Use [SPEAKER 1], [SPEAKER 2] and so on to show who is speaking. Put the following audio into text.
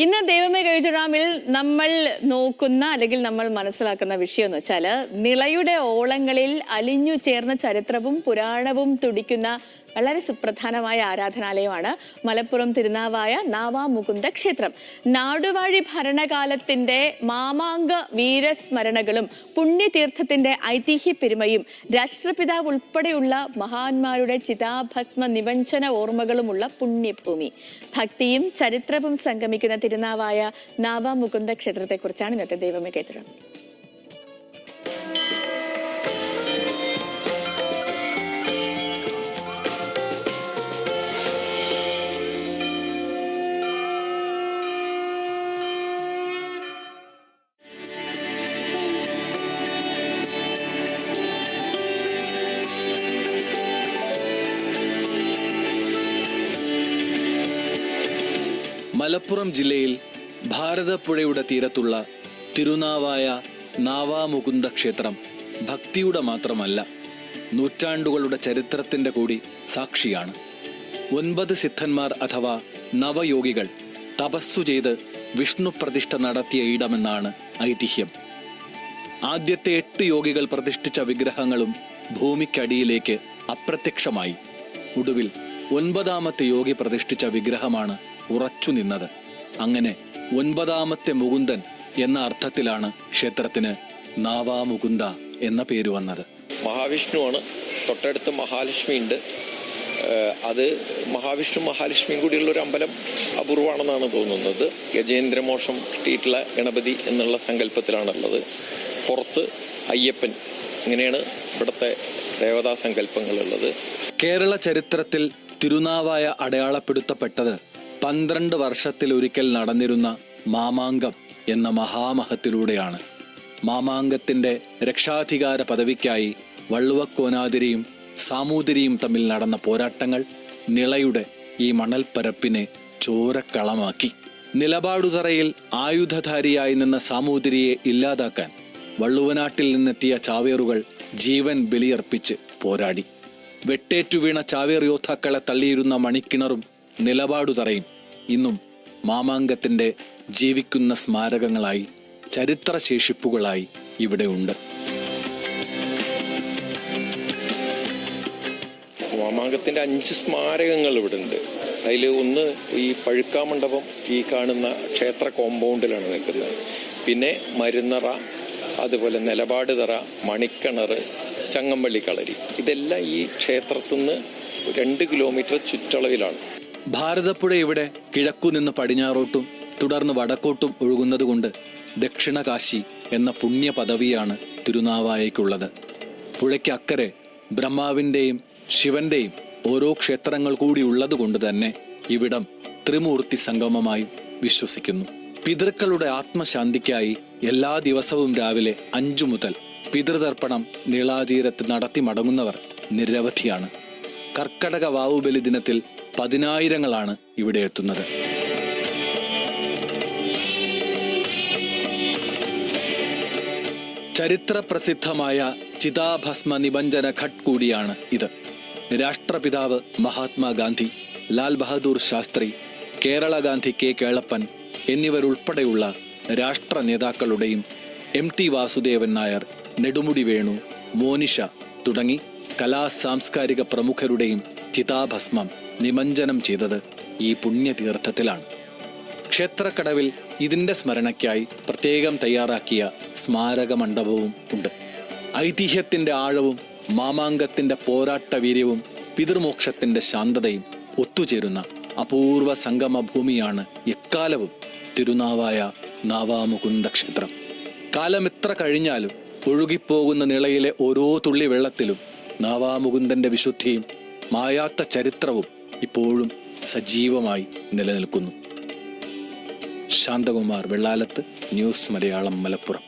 [SPEAKER 1] ഇന്ന് ദൈവമേ കൈതൊഴാമിൽ നമ്മൾ നോക്കുന്ന അല്ലെങ്കിൽ നമ്മൾ മനസ്സിലാക്കുന്ന വിഷയം എന്ന് വെച്ചാൽ നിളയുടെ ഓളങ്ങളിൽ അലിഞ്ഞു ചേർന്ന ചരിത്രവും പുരാണവും തുടിക്കുന്ന വളരെ സുപ്രധാനമായ ആരാധനാലയമാണ് മലപ്പുറം തിരുനാവായ നാവാമുകുന്ദ ക്ഷേത്രം. നാടുവാഴി ഭരണകാലത്തിന്റെ മാമാങ്ക വീരസ്മരണകളും പുണ്യതീർത്ഥത്തിന്റെ ഐതിഹ്യ പെരുമയും രാഷ്ട്രപിതാവ് ഉൾപ്പെടെയുള്ള മഹാന്മാരുടെ ചിതാഭസ്മ നിമഞ്ജന ഓർമ്മകളുമുള്ള പുണ്യഭൂമി. ഭക്തിയും ചരിത്രവും സംഗമിക്കുന്ന തിരുനാവായ നാവാമുകുന്ദ ക്ഷേത്രത്തെക്കുറിച്ചാണ് ഇന്നത്തെ ദൈവമേ കേട്ടത്.
[SPEAKER 2] മലപ്പുറം ജില്ലയിൽ ഭാരതപ്പുഴയുടെ തീരത്തുള്ള തിരുനാവായ നാവാമുകുന്ദ ക്ഷേത്രം ഭക്തിയുടെ മാത്രമല്ല, നൂറ്റാണ്ടുകളുടെ ചരിത്രത്തിൻ്റെ കൂടി സാക്ഷിയാണ്. 9 സിദ്ധന്മാർ അഥവാ നവയോഗികൾ തപസ്സു ചെയ്ത് വിഷ്ണു പ്രതിഷ്ഠ നടത്തിയ ഇടമെന്നാണ് ഐതിഹ്യം. ആദ്യത്തെ 8 യോഗികൾ പ്രതിഷ്ഠിച്ച വിഗ്രഹങ്ങളും ഭൂമിക്കടിയിലേക്ക് അപ്രത്യക്ഷമായി. ഒടുവിൽ 9ാമത്തെ യോഗി പ്രതിഷ്ഠിച്ച വിഗ്രഹമാണ് ഉറച്ചു നിന്നത്. അങ്ങനെ 9ാമത്തെ മുകുന്ദൻ എന്ന അർത്ഥത്തിലാണ് ക്ഷേത്രത്തിന് നാവാമുകുന്ദ എന്ന പേര് വന്നത്.
[SPEAKER 3] മഹാവിഷ്ണുവാണ്, തൊട്ടടുത്ത് മഹാലക്ഷ്മി ഉണ്ട്. അത് മഹാവിഷ്ണു മഹാലക്ഷ്മിയും കൂടിയുള്ള ഒരു അമ്പലം അപൂർവമാണെന്നാണ് തോന്നുന്നത്. ഗജേന്ദ്രമോക്ഷം കിട്ടിയിട്ടുള്ള ഗണപതി എന്നുള്ള സങ്കല്പത്തിലാണുള്ളത്. പുറത്ത് അയ്യപ്പൻ, ഇങ്ങനെയാണ് ഇവിടുത്തെ ദേവതാ സങ്കല്പങ്ങളുള്ളത്.
[SPEAKER 2] കേരള ചരിത്രത്തിൽ തിരുനാവായ അടയാളപ്പെടുത്തപ്പെട്ടത് 12 വർഷത്തിലൊരിക്കൽ നടന്നിരുന്ന മാമാങ്കം എന്ന മഹാമഹത്തിലൂടെയാണ്. മാമാങ്കത്തിന്റെ രക്ഷാധികാര പദവിക്കായി വള്ളുവക്കോനാതിരിയും സാമൂതിരിയും തമ്മിൽ നടന്ന പോരാട്ടങ്ങൾ നിളയുടെ ഈ മണൽപ്പരപ്പിനെ ചോരക്കളമാക്കി. നിലപാടുതറയിൽ ആയുധധാരിയായി നിന്ന സാമൂതിരിയെ ഇല്ലാതാക്കാൻ വള്ളുവനാട്ടിൽ നിന്നെത്തിയ ചാവേറുകൾ ജീവൻ ബലിയർപ്പിച്ച് പോരാടി. വെട്ടേറ്റു വീണ ചാവേർ യോദ്ധാക്കളെ തള്ളിയിരുന്ന മണിക്കിണറും നിലപാടുതറയും ഇന്നും മാമാങ്കത്തിന്റെ ജീവിക്കുന്ന സ്മാരകങ്ങളായി, ചരിത്രശേഷിപ്പുകളായി ഇവിടെ ഉണ്ട്.
[SPEAKER 3] മാമാങ്കത്തിന്റെ 5 സ്മാരകങ്ങൾ ഇവിടെ ഉണ്ട്. അതിൽ ഒന്ന് ഈ പഴുക്കാമണ്ഡപം, ഈ കാണുന്ന ക്ഷേത്ര കോമ്പൗണ്ടിലാണ് നിൽക്കുന്നത്. പിന്നെ മരുന്നറ, അതുപോലെ നിലപാടുതറ, മണിക്കിണർ, ചങ്ങമ്പള്ളി കളരി, ഇതെല്ലാം ഈ ക്ഷേത്രത്തിൽ നിന്ന് 2 കിലോമീറ്റർ ചുറ്റളവിലാണ്.
[SPEAKER 2] ഭാരതപ്പുഴ ഇവിടെ കിഴക്കുനിന്ന് പടിഞ്ഞാറോട്ടും തുടർന്ന് വടക്കോട്ടും ഒഴുകുന്നതുകൊണ്ട് ദക്ഷിണ കാശി എന്ന പുണ്യ പദവിയാണ് തിരുനാവായയ്ക്കുള്ളത്. പുഴയ്ക്കക്കരെ ബ്രഹ്മാവിൻ്റെയും ശിവന്റെയും ഓരോ ക്ഷേത്രങ്ങൾ കൂടി ഉള്ളതുകൊണ്ട് തന്നെ ഇവിടം ത്രിമൂർത്തി സംഗമമായി വിശ്വസിക്കുന്നു. പിതൃക്കളുടെ ആത്മശാന്തിക്കായി എല്ലാ ദിവസവും രാവിലെ 5 മുതൽ പിതൃതർപ്പണം നീളാതീരത്ത് നടത്തി മടങ്ങുന്നവർ നിരവധിയാണ്. കർക്കടക വാവുബലി ദിനത്തിൽ 10,000-ങ്ങളാണ് ഇവിടെ എത്തുന്നത്. ചരിത്ര പ്രസിദ്ധമായ ചിതാഭസ്മ നിമഞ്ജന ഘട്ട് കൂടിയാണ് ഇത്. രാഷ്ട്രപിതാവ് മഹാത്മാഗാന്ധി, ലാൽ ബഹദൂർ ശാസ്ത്രി, കേരള ഗാന്ധി കെ കേളപ്പൻ എന്നിവരുൾപ്പെടെയുള്ള രാഷ്ട്ര നേതാക്കളുടെയും MT വാസുദേവൻ നായർ, നെടുമുടി വേണു, മോനിഷ തുടങ്ങി കലാസാംസ്കാരിക പ്രമുഖരുടെയും ചിതാഭസ്മം നിമഞ്ജനം ചെയ്തത് ഈ പുണ്യതീർത്ഥത്തിലാണ്. ക്ഷേത്രക്കടവിൽ ഇതിൻ്റെ സ്മരണയ്ക്കായി പ്രത്യേകം തയ്യാറാക്കിയ സ്മാരക മണ്ഡപവും ഉണ്ട്. ഐതിഹ്യത്തിൻ്റെ ആഴവും മാമാങ്കത്തിൻ്റെ പോരാട്ട വീര്യവും പിതൃമോക്ഷത്തിൻ്റെ ശാന്തതയും ഒത്തുചേരുന്ന അപൂർവ സംഗമഭൂമിയാണ് എക്കാലവും തിരുനാവായ നാവാമുകുന്ദ ക്ഷേത്രം. കാലമെത്ര കഴിഞ്ഞാലും ഒഴുകിപ്പോകുന്ന നിളയിലെ ഓരോ തുള്ളി വെള്ളത്തിലും നാവാമുകുന്ദന്റെ വിശുദ്ധിയും മായാത്ത ചരിത്രവും ഇപ്പോഴും സജീവമായി നിലനിൽക്കുന്നു. ശാന്തകുമാർ വെള്ളാലത്ത്, ന്യൂസ് മലയാളം, മലപ്പുറം.